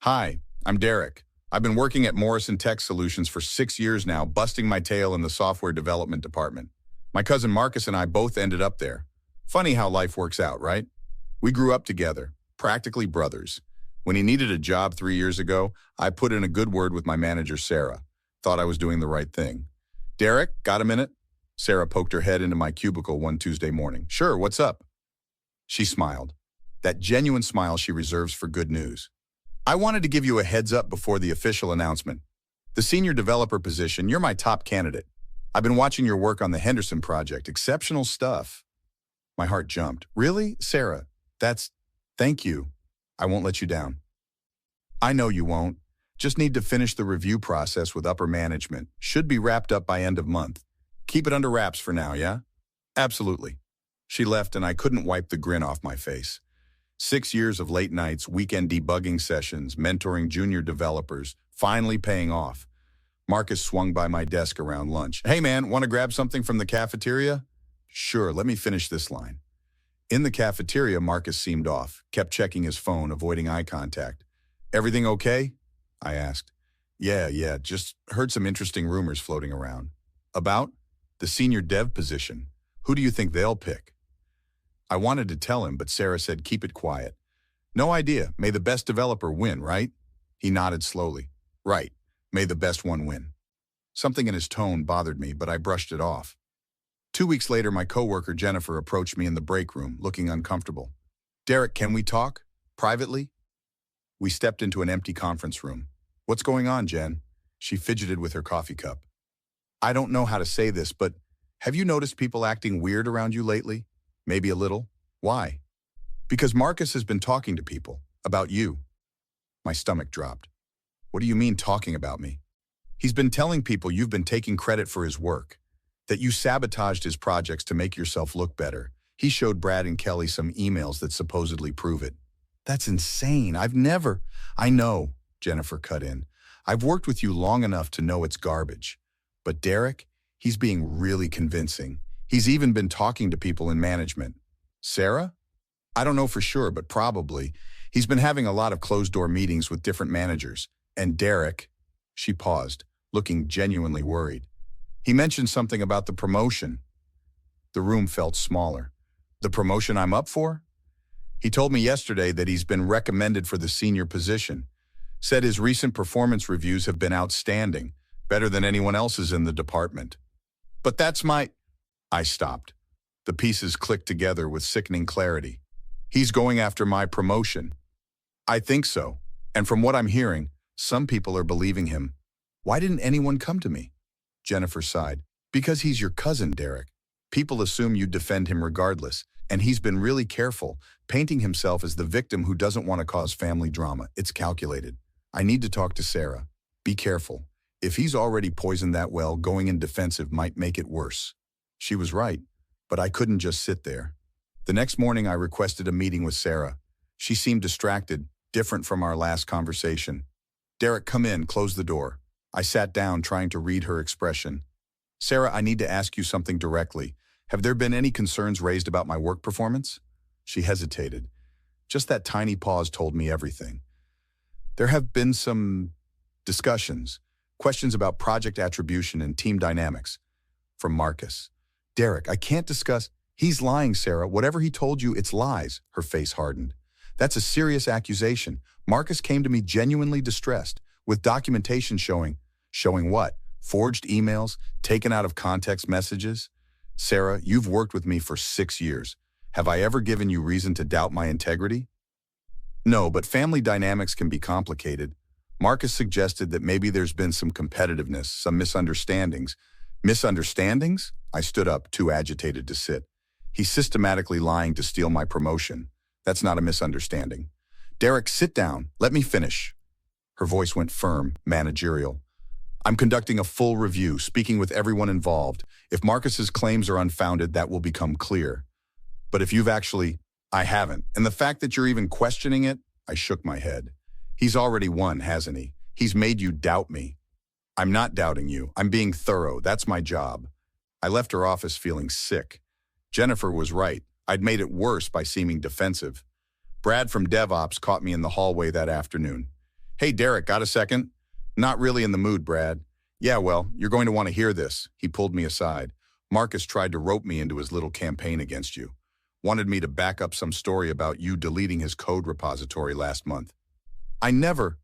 Hi, I'm Derek. I've been working at Morrison Tech Solutions for 6 years now, busting my tail in the software development department. My cousin Marcus and I both ended up there. Funny how life works out, right? We grew up together, practically brothers. When he needed a job 3 years ago, I put in a good word with my manager, Sarah. Thought I was doing the right thing. Derek, got a minute? Sarah poked her head into my cubicle one Tuesday morning. Sure, what's up? She smiled. That genuine smile she reserves for good news. I wanted to give you a heads up before the official announcement. The senior developer position, you're my top candidate. I've been watching your work on the Henderson project. Exceptional stuff. My heart jumped. Really? Sarah, thank you. I won't let you down. I know you won't. Just need to finish the review process with upper management. Should be wrapped up by end of month. Keep it under wraps for now, yeah? Absolutely. She left and I couldn't wipe the grin off my face. 6 years of late nights, weekend debugging sessions, mentoring junior developers, finally paying off. Marcus swung by my desk around lunch. Hey man, want to grab something from the cafeteria? Sure, let me finish this line. In the cafeteria, Marcus seemed off, kept checking his phone, avoiding eye contact. Everything okay? I asked. Yeah, just heard some interesting rumors floating around. About? The senior dev position. Who do you think they'll pick? I wanted to tell him, but Sarah said keep it quiet. No idea. May the best developer win, right? He nodded slowly. Right. May the best one win. Something in his tone bothered me, but I brushed it off. 2 weeks later, my coworker Jennifer approached me in the break room, looking uncomfortable. Derek, can we talk? Privately? We stepped into an empty conference room. What's going on, Jen? She fidgeted with her coffee cup. I don't know how to say this, but have you noticed people acting weird around you lately? Maybe a little. Why? Because Marcus has been talking to people. About you. My stomach dropped. What do you mean talking about me? He's been telling people you've been taking credit for his work. That you sabotaged his projects to make yourself look better. He showed Brad and Kelly some emails that supposedly prove it. That's insane. I know, Jennifer cut in. I've worked with you long enough to know it's garbage. But Derek, he's being really convincing. He's even been talking to people in management. Sarah? I don't know for sure, but probably. He's been having a lot of closed-door meetings with different managers. And Derek, she paused, looking genuinely worried. He mentioned something about the promotion. The room felt smaller. The promotion I'm up for? He told me yesterday that he's been recommended for the senior position. Said his recent performance reviews have been outstanding, better than anyone else's in the department. But that's I stopped. The pieces clicked together with sickening clarity. He's going after my promotion. I think so. And from what I'm hearing, some people are believing him. Why didn't anyone come to me? Jennifer sighed. Because he's your cousin, Derek. People assume you'd defend him regardless, and he's been really careful, painting himself as the victim who doesn't want to cause family drama. It's calculated. I need to talk to Sarah. Be careful. If he's already poisoned that well, going in defensive might make it worse. She was right, but I couldn't just sit there. The next morning, I requested a meeting with Sarah. She seemed distracted, different from our last conversation. Derek, come in, close the door. I sat down, trying to read her expression. Sarah, I need to ask you something directly. Have there been any concerns raised about my work performance? She hesitated. Just that tiny pause told me everything. There have been some discussions, questions about project attribution and team dynamics. From Marcus. Derek, I can't discuss. He's lying, Sarah. Whatever he told you, it's lies. Her face hardened. That's a serious accusation. Marcus came to me genuinely distressed, with documentation showing what? Forged emails, taken out of context messages? Sarah, you've worked with me for 6 years. Have I ever given you reason to doubt my integrity? No, but family dynamics can be complicated. Marcus suggested that maybe there's been some competitiveness, some misunderstandings. Misunderstandings? I stood up, too agitated to sit. He's systematically lying to steal my promotion. That's not a misunderstanding. Derek, sit down. Let me finish. Her voice went firm, managerial. I'm conducting a full review, speaking with everyone involved. If Marcus's claims are unfounded, that will become clear. But if I haven't. And the fact that you're even questioning it, I shook my head. He's already won, hasn't he? He's made you doubt me. I'm not doubting you. I'm being thorough. That's my job. I left her office feeling sick. Jennifer was right. I'd made it worse by seeming defensive. Brad from DevOps caught me in the hallway that afternoon. Hey, Derek, got a second? Not really in the mood, Brad. Yeah, well, you're going to want to hear this. He pulled me aside. Marcus tried to rope me into his little campaign against you. Wanted me to back up some story about you deleting his code repository last month. I never.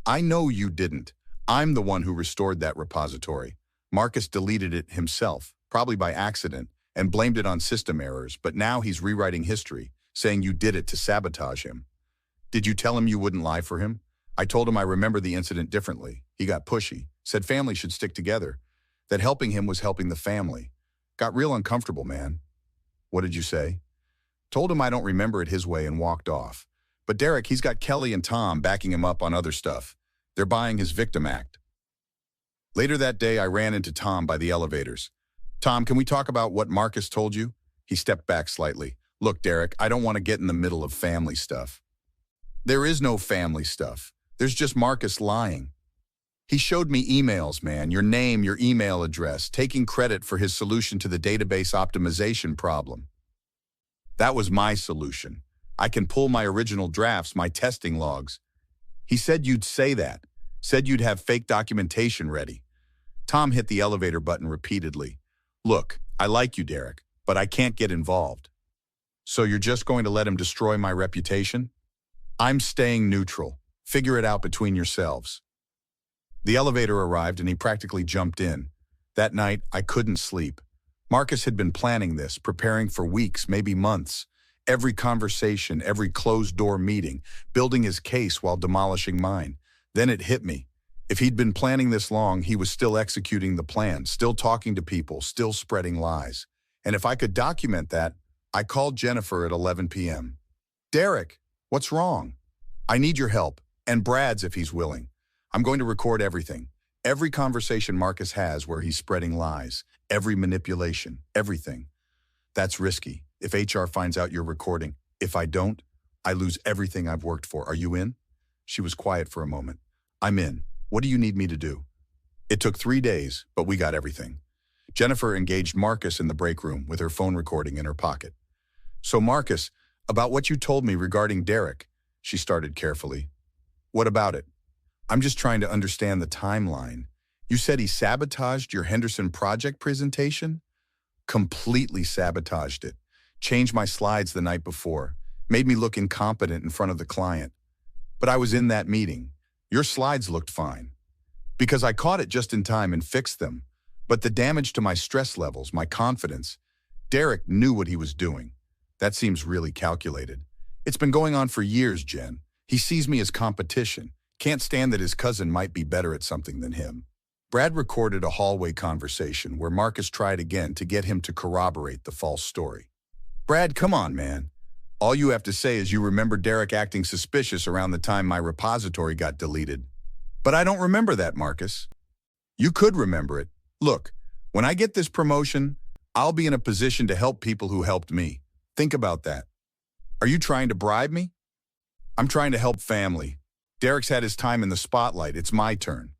I know you didn't. I'm the one who restored that repository. Marcus deleted it himself, probably by accident, and blamed it on system errors, but now he's rewriting history, saying you did it to sabotage him. Did you tell him you wouldn't lie for him? I told him I remember the incident differently. He got pushy, said family should stick together, that helping him was helping the family. Got real uncomfortable, man. What did you say? Told him I don't remember it his way and walked off. But Derek, he's got Kelly and Tom backing him up on other stuff. They're buying his victim act. Later that day, I ran into Tom by the elevators. Tom, can we talk about what Marcus told you? He stepped back slightly. Look, Derek, I don't want to get in the middle of family stuff. There is no family stuff. There's just Marcus lying. He showed me emails, man, your name, your email address, taking credit for his solution to the database optimization problem. That was my solution. I can pull my original drafts, my testing logs. He said you'd say that, said you'd have fake documentation ready. Tom hit the elevator button repeatedly. Look, I like you, Derek, but I can't get involved. So you're just going to let him destroy my reputation? I'm staying neutral. Figure it out between yourselves. The elevator arrived and he practically jumped in. That night, I couldn't sleep. Marcus had been planning this, preparing for weeks, maybe months. Every conversation, every closed-door meeting, building his case while demolishing mine. Then it hit me. If he'd been planning this long, he was still executing the plan, still talking to people, still spreading lies. And if I could document that, I called Jennifer at 11 p.m. Derek, what's wrong? I need your help, and Brad's if he's willing. I'm going to record everything. Every conversation Marcus has where he's spreading lies, every manipulation, everything. That's risky. If HR finds out you're recording, if I don't, I lose everything I've worked for. Are you in? She was quiet for a moment. I'm in. What do you need me to do? It took 3 days, but we got everything. Jennifer engaged Marcus in the break room with her phone recording in her pocket. So Marcus, about what you told me regarding Derek, she started carefully. What about it? I'm just trying to understand the timeline. You said he sabotaged your Henderson project presentation? Completely sabotaged it. Changed my slides the night before. Made me look incompetent in front of the client. But I was in that meeting. Your slides looked fine. Because I caught it just in time and fixed them. But the damage to my stress levels, my confidence, Derek knew what he was doing. That seems really calculated. It's been going on for years, Jen. He sees me as competition. Can't stand that his cousin might be better at something than him. Brad recorded a hallway conversation where Marcus tried again to get him to corroborate the false story. Brad, come on, man. All you have to say is you remember Derek acting suspicious around the time my repository got deleted. But I don't remember that, Marcus. You could remember it. Look, when I get this promotion, I'll be in a position to help people who helped me. Think about that. Are you trying to bribe me? I'm trying to help family. Derek's had his time in the spotlight. It's my turn.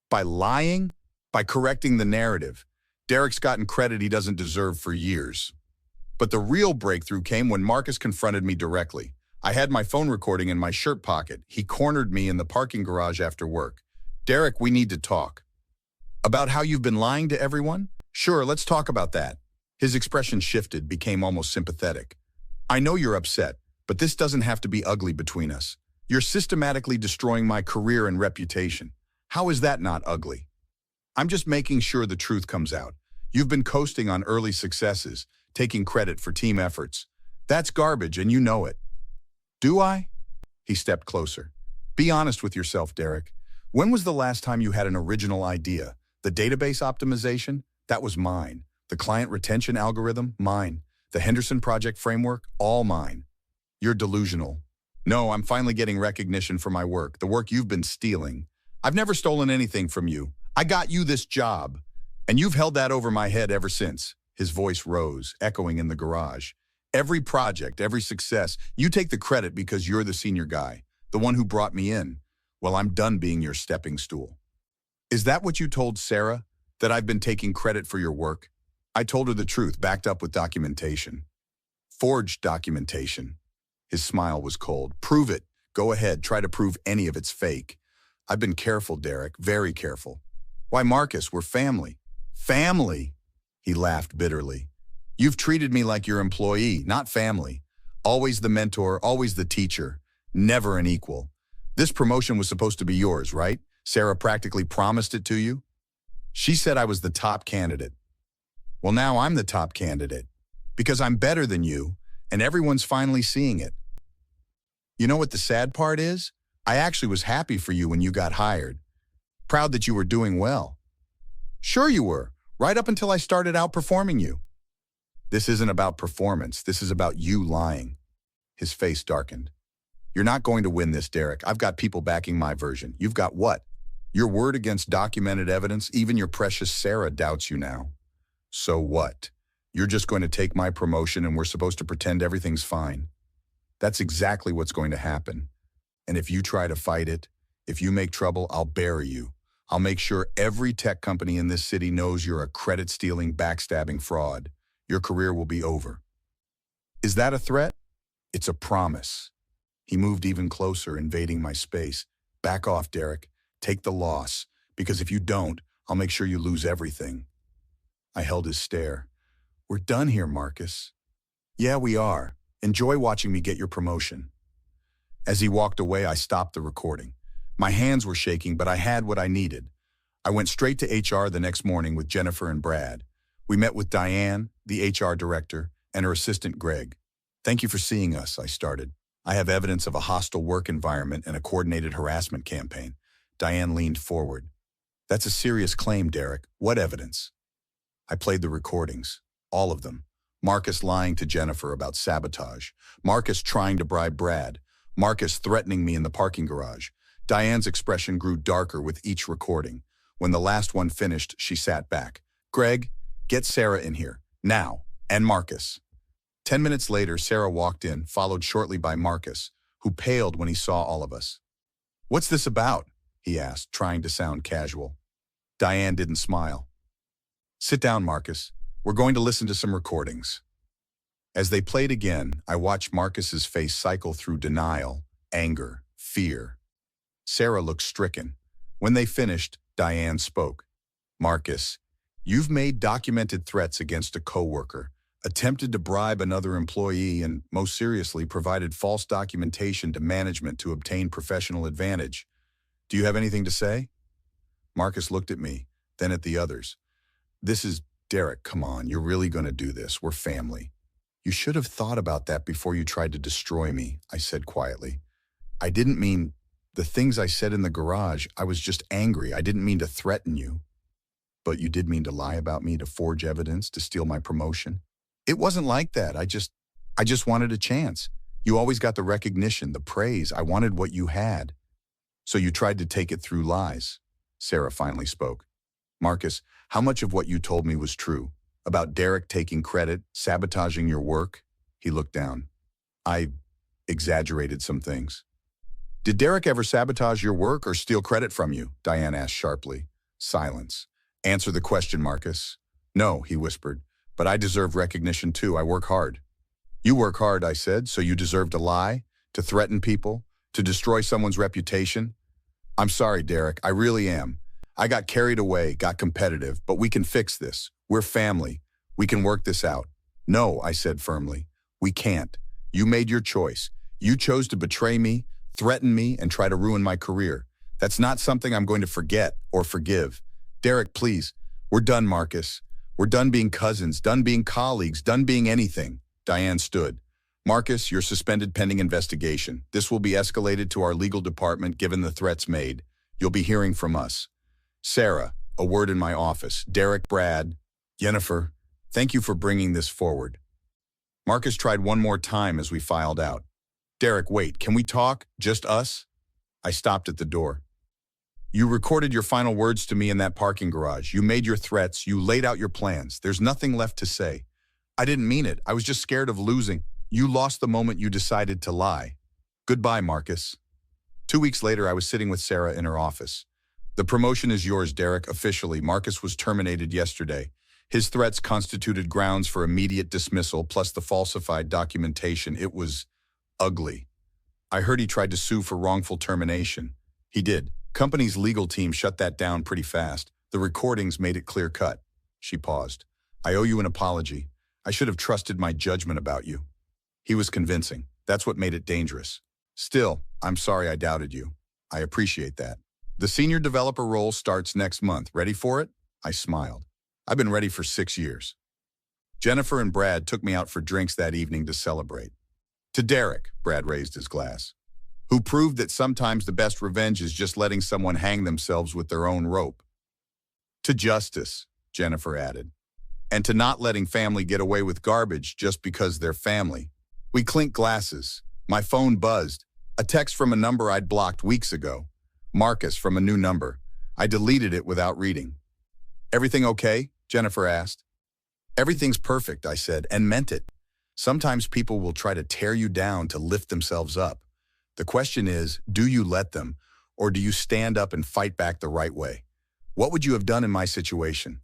By lying, by correcting the narrative, Derek's gotten credit he doesn't deserve for years. But the real breakthrough came when Marcus confronted me directly. I had my phone recording in my shirt pocket. He cornered me in the parking garage after work. Derek, we need to talk. About how you've been lying to everyone? Sure, let's talk about that. His expression shifted, became almost sympathetic. I know you're upset, but this doesn't have to be ugly between us. You're systematically destroying my career and reputation. How is that not ugly? I'm just making sure the truth comes out. You've been coasting on early successes, taking credit for team efforts. That's garbage, and you know it. Do I? He stepped closer. Be honest with yourself, Derek. When was the last time you had an original idea? The database optimization? That was mine. The client retention algorithm? Mine. The Henderson project framework? All mine. You're delusional. No, I'm finally getting recognition for my work, the work you've been stealing. I've never stolen anything from you. I got you this job, and you've held that over my head ever since. His voice rose, echoing in the garage. Every project, every success, you take the credit because you're the senior guy, the one who brought me in. Well, I'm done being your stepping stool. Is that what you told Sarah, that I've been taking credit for your work? I told her the truth, backed up with documentation. Forged documentation. His smile was cold. Prove it. Go ahead, try to prove any of it's fake. I've been careful, Derek, very careful. Why, Marcus, we're family. Family? He laughed bitterly. You've treated me like your employee, not family. Always the mentor, always the teacher, never an equal. This promotion was supposed to be yours, right? Sarah practically promised it to you. She said I was the top candidate. Well, now I'm the top candidate because I'm better than you, and everyone's finally seeing it. You know what the sad part is? I actually was happy for you when you got hired. Proud that you were doing well. Sure you were, right up until I started outperforming you. This isn't about performance. This is about you lying. His face darkened. You're not going to win this, Derek. I've got people backing my version. You've got what? Your word against documented evidence? Even your precious Sarah doubts you now. So what? You're just going to take my promotion and we're supposed to pretend everything's fine. That's exactly what's going to happen. And if you try to fight it, if you make trouble, I'll bury you. I'll make sure every tech company in this city knows you're a credit-stealing, backstabbing fraud. Your career will be over. Is that a threat? It's a promise. He moved even closer, invading my space. Back off, Derek. Take the loss, because if you don't, I'll make sure you lose everything. I held his stare. We're done here, Marcus. Yeah, we are. Enjoy watching me get your promotion. As he walked away, I stopped the recording. My hands were shaking, but I had what I needed. I went straight to HR the next morning with Jennifer and Brad. We met with Diane, the HR director, and her assistant, Greg. Thank you for seeing us, I started. I have evidence of a hostile work environment and a coordinated harassment campaign. Diane leaned forward. That's a serious claim, Derek. What evidence? I played the recordings, all of them. Marcus lying to Jennifer about sabotage. Marcus trying to bribe Brad. Marcus threatening me in the parking garage. Diane's expression grew darker with each recording. When the last one finished, she sat back. Greg, get Sarah in here, now, and Marcus. 10 minutes later, Sarah walked in, followed shortly by Marcus, who paled when he saw all of us. What's this about? He asked, trying to sound casual. Diane didn't smile. Sit down, Marcus. We're going to listen to some recordings. As they played again, I watched Marcus's face cycle through denial, anger, fear. Sarah looked stricken. When they finished, Diane spoke. Marcus, you've made documented threats against a coworker, attempted to bribe another employee, and, most seriously, provided false documentation to management to obtain professional advantage. Do you have anything to say? Marcus looked at me, then at the others. This is Derek, come on, you're really going to do this. We're family. You should have thought about that before you tried to destroy me, I said quietly. I didn't mean the things I said in the garage. I was just angry. I didn't mean to threaten you. But you did mean to lie about me, to forge evidence, to steal my promotion. It wasn't like that. I just wanted a chance. You always got the recognition, the praise. I wanted what you had. So you tried to take it through lies. Sarah finally spoke. Marcus, how much of what you told me was true? About Derek taking credit, sabotaging your work? He looked down. I exaggerated some things. Did Derek ever sabotage your work or steal credit from you? Diane asked sharply. Silence. Answer the question, Marcus. No, he whispered, but I deserve recognition too. I work hard. You work hard, I said, so you deserve to lie, to threaten people, to destroy someone's reputation? I'm sorry, Derek, I really am. I got carried away, got competitive, but we can fix this. We're family. We can work this out. No, I said firmly. We can't. You made your choice. You chose to betray me, threaten me, and try to ruin my career. That's not something I'm going to forget or forgive. Derek, please. We're done, Marcus. We're done being cousins, done being colleagues, done being anything. Diane stood. Marcus, you're suspended pending investigation. This will be escalated to our legal department given the threats made. You'll be hearing from us. Sarah, a word in my office. Derek, Brad, Jennifer, thank you for bringing this forward. Marcus tried one more time as we filed out. Derek, wait, can we talk? Just us? I stopped at the door. You recorded your final words to me in that parking garage. You made your threats. You laid out your plans. There's nothing left to say. I didn't mean it. I was just scared of losing. You lost the moment you decided to lie. Goodbye, Marcus. 2 weeks later, I was sitting with Sarah in her office. The promotion is yours, Derek, officially. Marcus was terminated yesterday. His threats constituted grounds for immediate dismissal, plus the falsified documentation. It was ugly. I heard he tried to sue for wrongful termination. He did. Company's legal team shut that down pretty fast. The recordings made it clear-cut. She paused. I owe you an apology. I should have trusted my judgment about you. He was convincing. That's what made it dangerous. Still, I'm sorry I doubted you. I appreciate that. The senior developer role starts next month. Ready for it? I smiled. I've been ready for 6 years. Jennifer and Brad took me out for drinks that evening to celebrate. To Derek, Brad raised his glass, who proved that sometimes the best revenge is just letting someone hang themselves with their own rope. To Justice, Jennifer added, and to not letting family get away with garbage just because they're family. We clinked glasses. My phone buzzed. A text from a number I'd blocked weeks ago. Marcus from a new number. I deleted it without reading. Everything okay? Jennifer asked. Everything's perfect, I said, and meant it. Sometimes people will try to tear you down to lift themselves up. The question is, do you let them, or do you stand up and fight back the right way? What would you have done in my situation?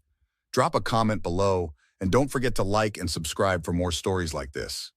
Drop a comment below, and don't forget to like and subscribe for more stories like this.